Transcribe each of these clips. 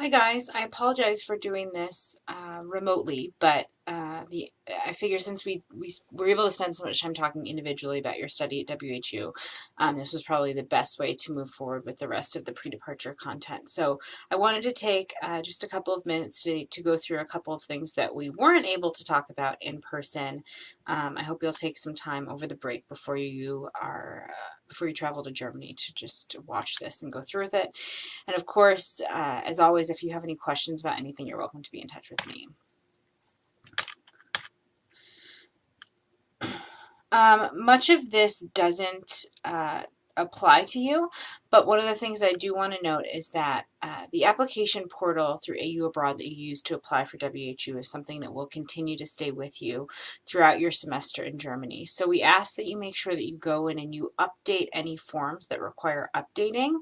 Hi guys, I apologize for doing this remotely, but I figure since we were able to spend so much time talking individually about your study at WHU, this was probably the best way to move forward with the rest of the pre-departure content. So I wanted to take just a couple of minutes to go through a couple of things that we weren't able to talk about in person. I hope you'll take some time over the break before you travel to Germany to just watch this and go through with it. And of course, as always, if you have any questions about anything, you're welcome to be in touch with me. Much of this doesn't apply to you, but one of the things I do want to note is that the application portal through AU Abroad that you use to apply for WHU is something that will continue to stay with you throughout your semester in Germany. So we ask that you make sure that you go in and you update any forms that require updating.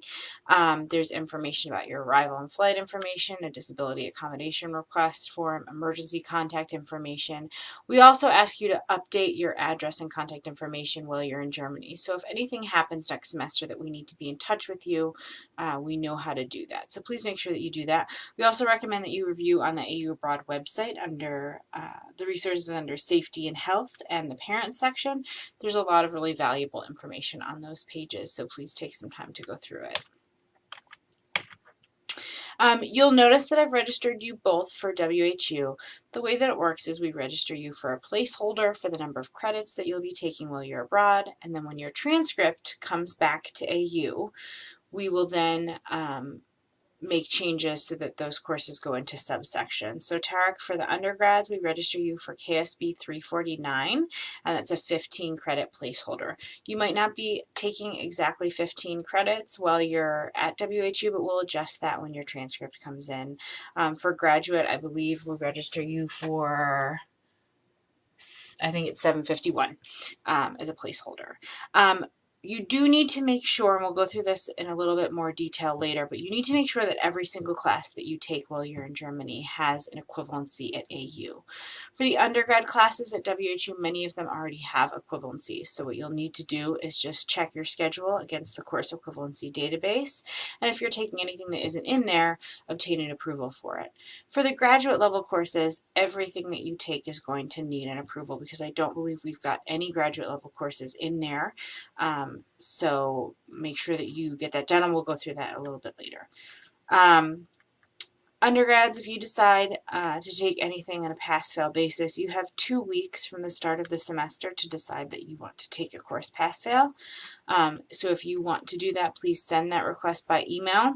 There's information about your arrival and flight information, a disability accommodation request form, emergency contact information. We also ask you to update your address and contact information while you're in Germany. So if anything happens next semester that we need to be in touch with you, we know how to do that. So please make sure that you do that. We also recommend that you review on the AU Abroad website under the resources under safety and health and the parent section. There's a lot of really valuable information on those pages, so please take some time to go through it. You'll notice that I've registered you both for WHU. The way that it works is we register you for a placeholder for the number of credits that you'll be taking while you're abroad, and then when your transcript comes back to AU, we will then make changes so that those courses go into subsections. So Tarek, for the undergrads, we register you for KSB 349, and that's a 15 credit placeholder. You might not be taking exactly 15 credits while you're at WHU, but we'll adjust that when your transcript comes in. For graduate, I believe we'll register you for, I think it's 751 as a placeholder. You do need to make sure, and we'll go through this in a little bit more detail later, but you need to make sure that every single class that you take while you're in Germany has an equivalency at AU. For the undergrad classes at WHU, many of them already have equivalencies. So what you'll need to do is just check your schedule against the course equivalency database. And if you're taking anything that isn't in there, obtain an approval for it. For the graduate level courses, everything that you take is going to need an approval because I don't believe we've got any graduate level courses in there. So make sure that you get that done, and we'll go through that a little bit later. Undergrads, if you decide to take anything on a pass-fail basis, you have 2 weeks from the start of the semester to decide that you want to take a course pass-fail. So if you want to do that, please send that request by email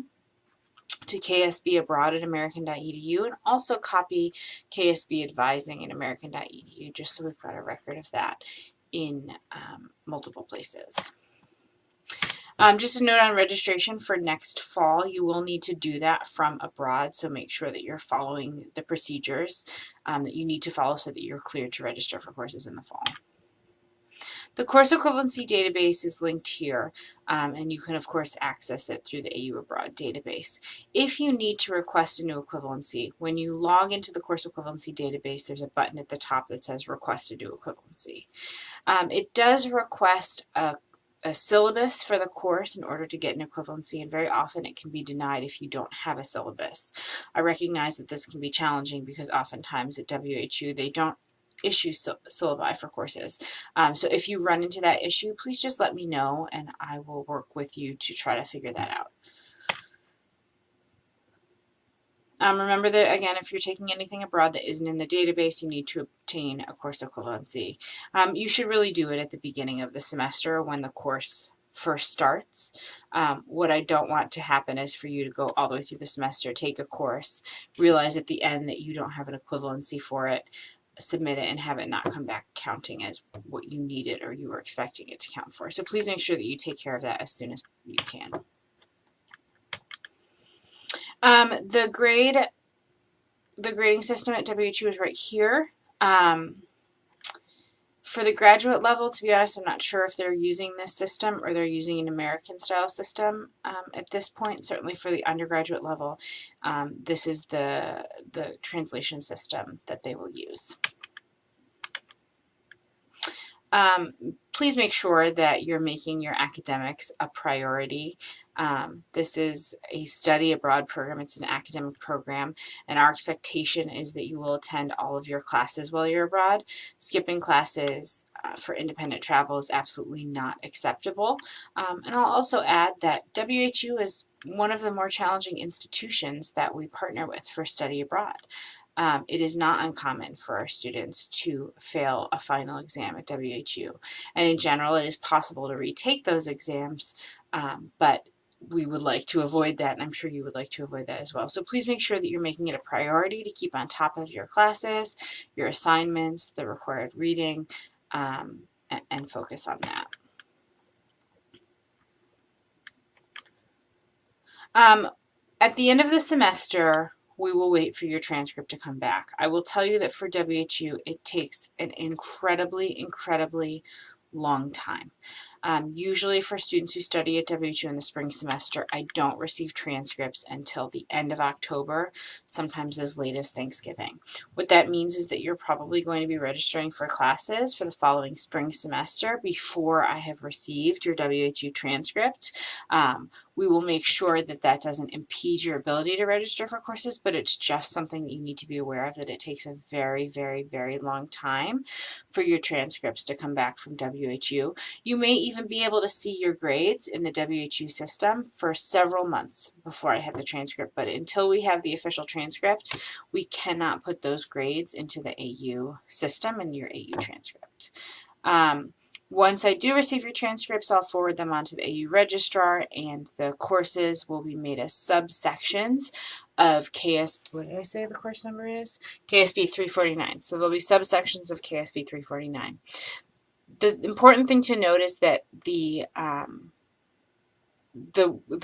to ksbabroad@american.edu, and also copy KSB advising at american.edu, just so we've got a record of that in multiple places. Just a note on registration for next fall, you will need to do that from abroad, so make sure that you're following the procedures that you need to follow so that you're cleared to register for courses in the fall. The course equivalency database is linked here, and you can of course access it through the AU Abroad database. If you need to request a new equivalency, when you log into the course equivalency database, there's a button at the top that says request a new equivalency. It does request a syllabus for the course in order to get an equivalency, and very often it can be denied if you don't have a syllabus. I recognize that this can be challenging because oftentimes at WHU they don't issue syllabi for courses. So if you run into that issue, please just let me know and I will work with you to try to figure that out. Remember that, again, if you're taking anything abroad that isn't in the database, you need to obtain a course equivalency. You should really do it at the beginning of the semester when the course first starts. What I don't want to happen is for you to go all the way through the semester, take a course, realize at the end that you don't have an equivalency for it, submit it, and have it not come back counting as what you needed or you were expecting it to count for. So please make sure that you take care of that as soon as you can. The grading system at WHU is right here. For the graduate level, to be honest, I'm not sure if they're using this system or they're using an American style system at this point. Certainly for the undergraduate level, this is the translation system that they will use. Please make sure that you're making your academics a priority. This is a study abroad program. It's an academic program, and our expectation is that you will attend all of your classes while you're abroad. Skipping classes for independent travel is absolutely not acceptable. And I'll also add that WHU is one of the more challenging institutions that we partner with for study abroad. It is not uncommon for our students to fail a final exam at WHU. And in general, it is possible to retake those exams, but we would like to avoid that, and I'm sure you would like to avoid that as well. So please make sure that you're making it a priority to keep on top of your classes, your assignments, the required reading, and focus on that. At the end of the semester, we will wait for your transcript to come back. I will tell you that for WHU, it takes an incredibly long time. Usually for students who study at WHU in the spring semester, I don't receive transcripts until the end of October, sometimes as late as Thanksgiving. What that means is that you're probably going to be registering for classes for the following spring semester before I have received your WHU transcript. We will make sure that that doesn't impede your ability to register for courses, but it's just something that you need to be aware of, that it takes a very long time for your transcripts to come back from WHU. You may even be able to see your grades in the WHU system for several months before I have the transcript, but until we have the official transcript, we cannot put those grades into the AU system and your AU transcript. Once I do receive your transcripts, I'll forward them on to the AU registrar, and the courses will be made as subsections of what did I say the course number is? KSB 349. So there'll be subsections of KSB 349. The important thing to note is that the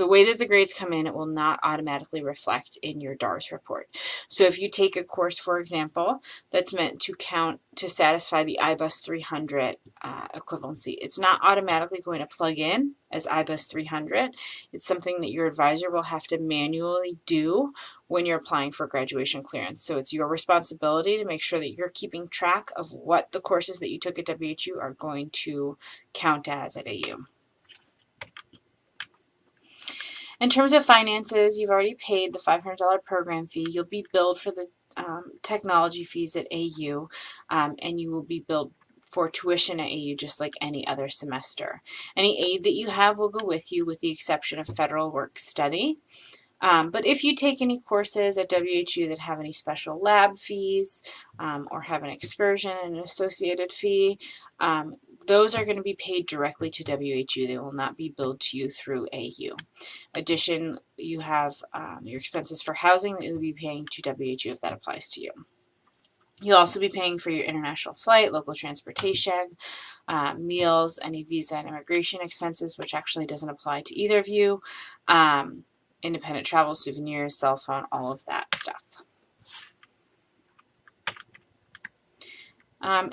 way that the grades come in, it will not automatically reflect in your DARS report. So if you take a course, for example, that's meant to count to satisfy the IBUS 300 equivalency, it's not automatically going to plug in as IBUS 300. It's something that your advisor will have to manually do when you're applying for graduation clearance. So it's your responsibility to make sure that you're keeping track of what the courses that you took at WHU are going to count as at AU. In terms of finances, you've already paid the $500 program fee. You'll be billed for the technology fees at AU, and you will be billed for tuition at AU just like any other semester. Any aid that you have will go with you, with the exception of federal work study. But if you take any courses at WHU that have any special lab fees or have an excursion and an associated fee, those are going to be paid directly to WHU. They will not be billed to you through AU. Addition, you have your expenses for housing that you'll be paying to WHU if that applies to you. You'll also be paying for your international flight, local transportation, meals, any visa and immigration expenses, which actually doesn't apply to either of you, independent travel, souvenirs, cell phone, all of that stuff.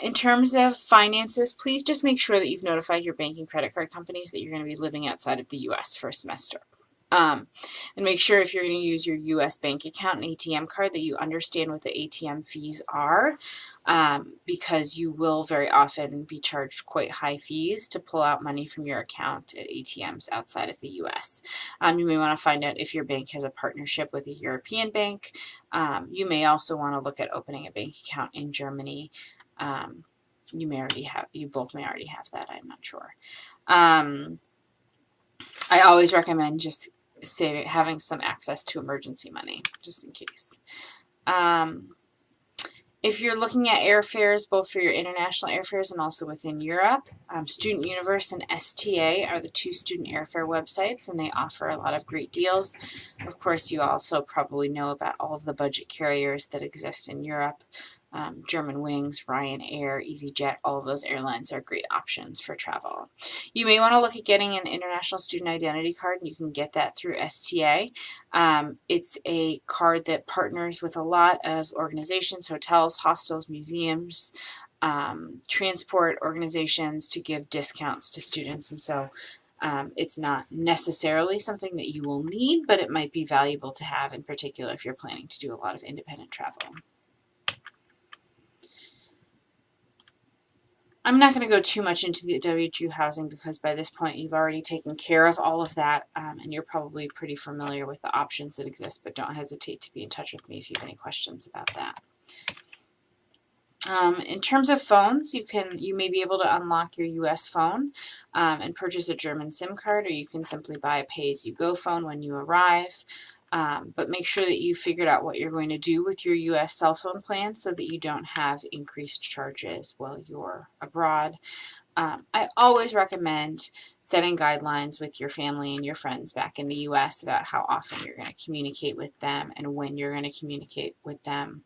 In terms of finances, please just make sure that you've notified your bank and credit card companies that you're going to be living outside of the U.S. for a semester. And make sure if you're going to use your U.S. bank account and ATM card that you understand what the ATM fees are, because you will very often be charged quite high fees to pull out money from your account at ATMs outside of the U.S. You may want to find out if your bank has a partnership with a European bank. You may also want to look at opening a bank account in Germany. You both may already have that, I'm not sure. I always recommend just having some access to emergency money, just in case. If you're looking at airfares, both for your international airfares and also within Europe, Student Universe and STA are the two student airfare websites, and they offer a lot of great deals. Of course, you also probably know about all of the budget carriers that exist in Europe. Germanwings, Ryanair, EasyJet, all of those airlines are great options for travel. You may want to look at getting an international student identity card, and you can get that through STA. It's a card that partners with a lot of organizations, hotels, hostels, museums, transport organizations to give discounts to students, and so it's not necessarily something that you will need, but it might be valuable to have, in particular if you're planning to do a lot of independent travel. I'm not going to go too much into the WHU housing because by this point you've already taken care of all of that, and you're probably pretty familiar with the options that exist, but don't hesitate to be in touch with me if you have any questions about that. In terms of phones, you may be able to unlock your US phone and purchase a German SIM card, or you can simply buy a pay-as-you-go phone when you arrive. But make sure that you figured out what you're going to do with your US cell phone plan so that you don't have increased charges while you're abroad. I always recommend setting guidelines with your family and your friends back in the US about how often you're going to communicate with them and when you're going to communicate with them.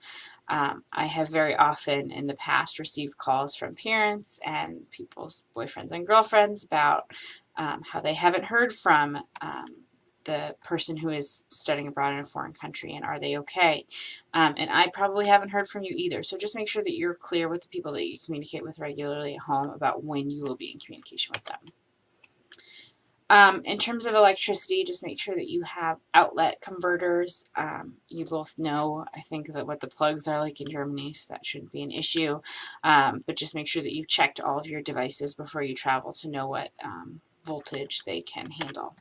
I have very often in the past received calls from parents and people's boyfriends and girlfriends about how they haven't heard from the person who is studying abroad in a foreign country, and are they okay? And I probably haven't heard from you either. So just make sure that you're clear with the people that you communicate with regularly at home about when you will be in communication with them. In terms of electricity, just make sure that you have outlet converters. You both know, I think, that what the plugs are like in Germany, so that shouldn't be an issue. But just make sure that you've checked all of your devices before you travel to know what voltage they can handle.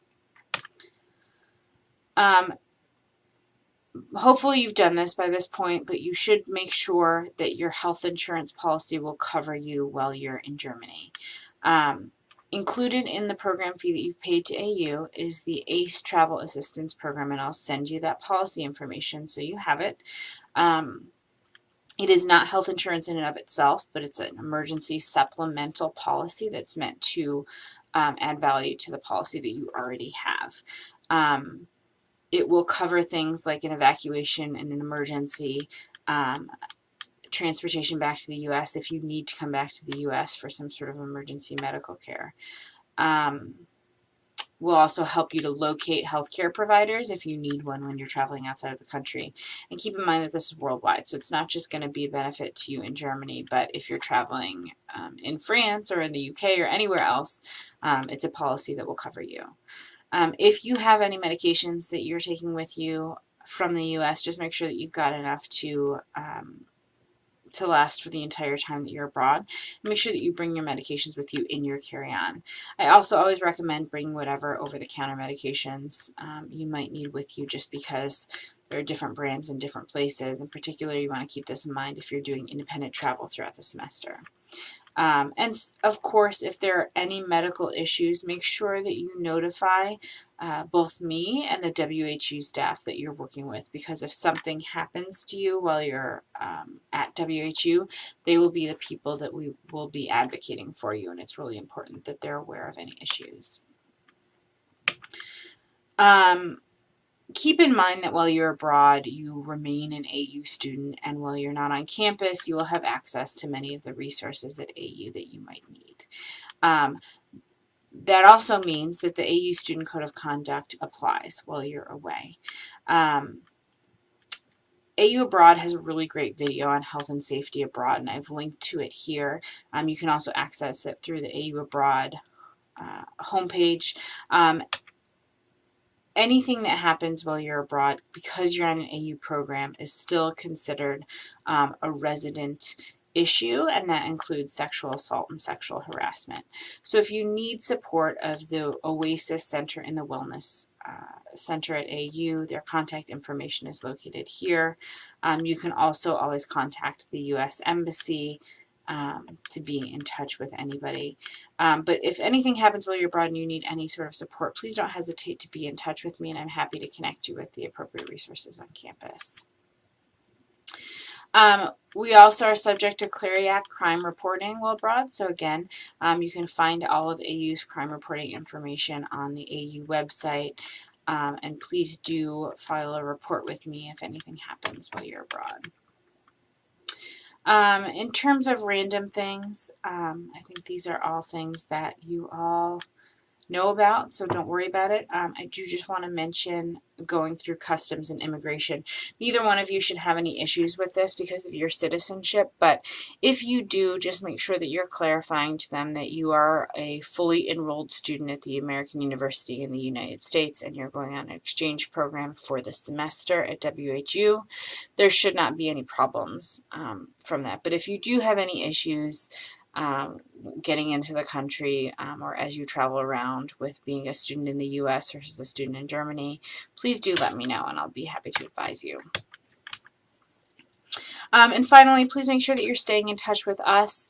Hopefully you've done this by this point, but you should make sure that your health insurance policy will cover you while you're in Germany. Included in the program fee that you've paid to AU is the ACE Travel Assistance Program, and I'll send you that policy information so you have it. It is not health insurance in and of itself, but it's an emergency supplemental policy that's meant to add value to the policy that you already have. It will cover things like an evacuation in an emergency, transportation back to the U.S. if you need to come back to the U.S. for some sort of emergency medical care. Will also help you to locate healthcare providers if you need one when you're traveling outside of the country. And keep in mind that this is worldwide, so it's not just going to be a benefit to you in Germany, but if you're traveling in France or in the UK or anywhere else, it's a policy that will cover you. If you have any medications that you're taking with you from the U.S., just make sure that you've got enough to last for the entire time that you're abroad. Make sure that you bring your medications with you in your carry-on. I also always recommend bringing whatever over-the-counter medications you might need with you, just because there are different brands in different places. In particular, you want to keep this in mind if you're doing independent travel throughout the semester. And of course, if there are any medical issues, make sure that you notify both me and the WHU staff that you're working with, because if something happens to you while you're at WHU, they will be the people that we will be advocating for you, and it's really important that they're aware of any issues. Keep in mind that while you're abroad, you remain an AU student, and while you're not on campus, you will have access to many of the resources at AU that you might need. That also means that the AU Student Code of Conduct applies while you're away. AU Abroad has a really great video on health and safety abroad, and I've linked to it here. You can also access it through the AU Abroad homepage. Anything that happens while you're abroad, because you're on an AU program, is still considered a resident issue, and that includes sexual assault and sexual harassment. So if you need support of the OASIS Center and the Wellness Center at AU, their contact information is located here. You can also always contact the U.S. Embassy to be in touch with anybody. But if anything happens while you're abroad and you need any sort of support, please don't hesitate to be in touch with me, and I'm happy to connect you with the appropriate resources on campus. We also are subject to Clery Act crime reporting while abroad. So again, you can find all of AU's crime reporting information on the AU website. And please do file a report with me if anything happens while you're abroad. In terms of random things, I think these are all things that you all know about, so don't worry about it. I do just want to mention going through customs and immigration. Neither one of you should have any issues with this because of your citizenship, but if you do, just make sure that you're clarifying to them that you are a fully enrolled student at the American University in the United States and you're going on an exchange program for the semester at WHU. There should not be any problems from that, but if you do have any issues, getting into the country or as you travel around with being a student in the U.S. versus a student in Germany, please do let me know and I'll be happy to advise you. And finally, please make sure that you're staying in touch with us.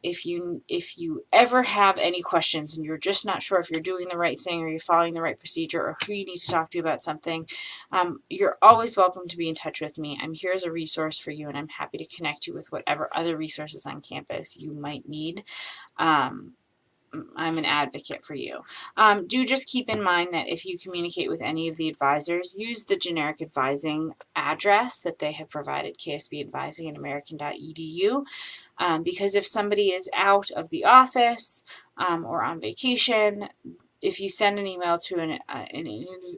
If you ever have any questions and you're just not sure if you're doing the right thing or you're following the right procedure or who you need to talk to about something, you're always welcome to be in touch with me. I'm here as a resource for you, and I'm happy to connect you with whatever other resources on campus you might need. I'm an advocate for you. Do just keep in mind that if you communicate with any of the advisors, use the generic advising address that they have provided, ksbadvising@american.edu, because if somebody is out of the office or on vacation, if you send an email to an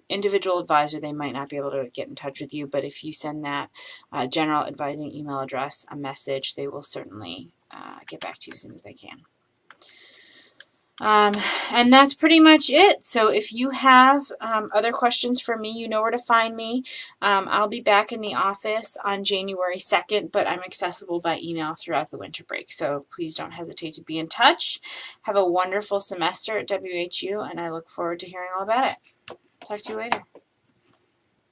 individual advisor, they might not be able to get in touch with you, but if you send that general advising email address a message, they will certainly get back to you as soon as they can. And that's pretty much it. So if you have other questions for me, you know where to find me. I'll be back in the office on January 2nd, but I'm accessible by email throughout the winter break. So please don't hesitate to be in touch. Have a wonderful semester at WHU, and I look forward to hearing all about it. Talk to you later.